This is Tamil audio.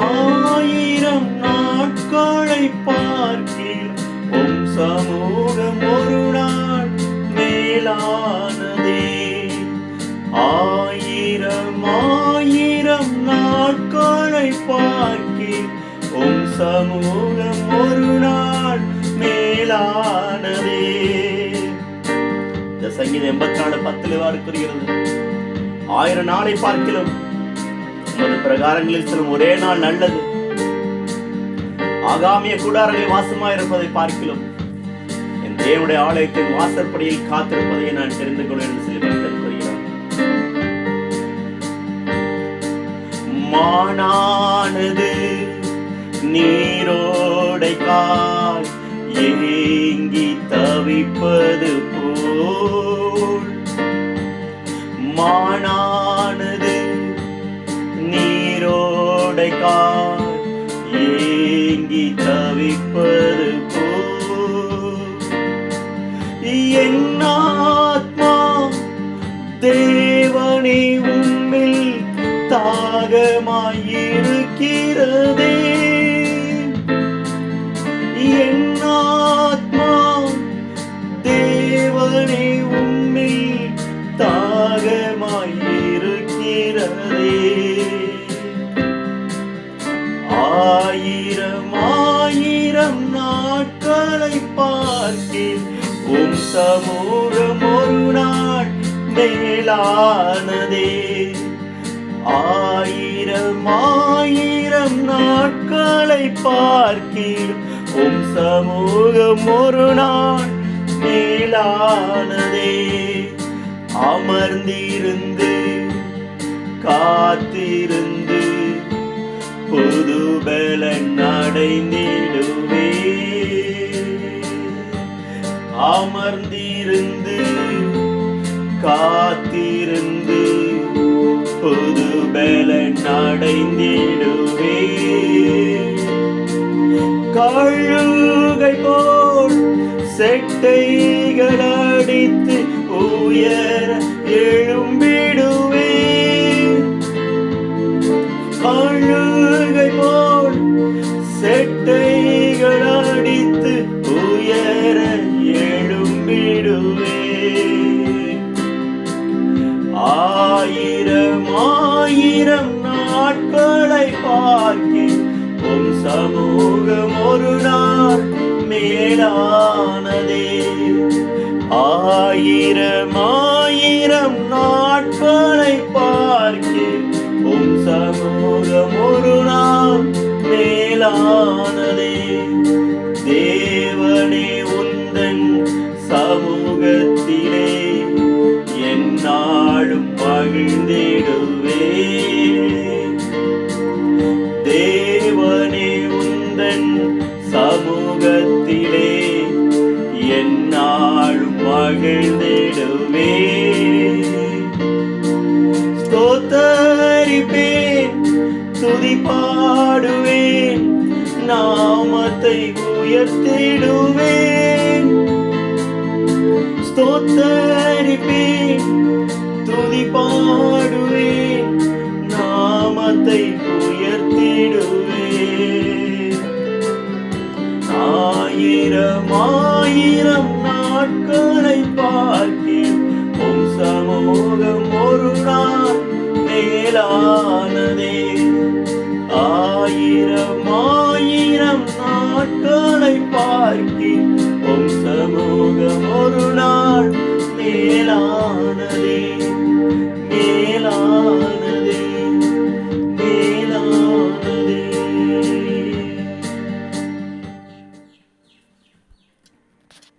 ஆயிரம் நாட்களை பார்க்கில் உம் சமூகம் ஒரு நாள் மேலானதே. ஆயிரம் நாட்களை பார்க்கில் உம் சமூகம் ஒரு நாள் மேலானதே. இந்த சங்கீதம் 84:10 கூறுகிறது, 1000 நாளை பார்க்கிலும் உமது பிரகாரங்களில் செல்லும் ஒரே நாள் நல்லது. ஆகாமிய கூடாரங்களில் வாசமாயிருப்பதை பார்க்கிலும் என் தேவனுடைய ஆலயத்தின் வாசற்படியில் காத்திருப்பதை நான் தெரிந்து கொள்வேன் என்று சொல்லி பக்தன் கூறுகிறார். மானானது நீரோடைக்காய் ஏங்கி தவிப்பது போல், மானானது நீரோடைக்காய் ஏங்கி தவிப்பது போல், என் ஆத்மா தேவனே உம்மில் தாகமாயிருக்கிறதே. என் ஆத்மா தேவனே உம்மில் தாகமாயிருக்கிறதே. ஆயிரம் நாட்களை பார்க்கில் உம் சமூகம் ஒரு நாள் மேலானதே. ஆயிரம் நாட்களை பார்க்கில் உம் சமூகம் ஒரு நாள் மேலானதே. அமர்ந்திருந்து காத்திருந்து புது பலன் அடைந்திடுவே. அமர்ந்திருந்து காத்திருந்து புது பலன் அடைந்திடுவே. கழுகை போல் செட்டைகள் அடித்து உயர எழும்பிடுவே. கழுகை போல் செட்டைகள் அடித்து உயர எழும்பிடுவே. ஆயிரம் நாட்களை பார்க்கில் உம் சமூகம் ஒரு நாள் மேலானதே. ஆயிரம் நாட்களை பார்க்கில் உம் சமூகம் ஒரு நாள் மேலானதே. தேவனே உந்தன் சமூகத்திலே எந்நாளும் மகிழ்ந்திடுவே. தேவனே உந்தன் சமூகத்திலே எந்நாளும் மகிழ்ந்திடுவே. ஸ்தோத்தரிப்பேன், துதி பாடுவேன், நாமத்தை உயர்த்திடுவேன். ஸ்தோத்தரிப்பேன், துதி பாடுவேன், நாமத்தை உயர்த்திடுவேன். ஆயிரம் நாட்களை பார்க்கில் உம் சமூகம் ஒரு நாள் மேலானதே. ஆயிரம் நாட்களை பார்க்கில் உம் சமூகம் ஒரு நாள்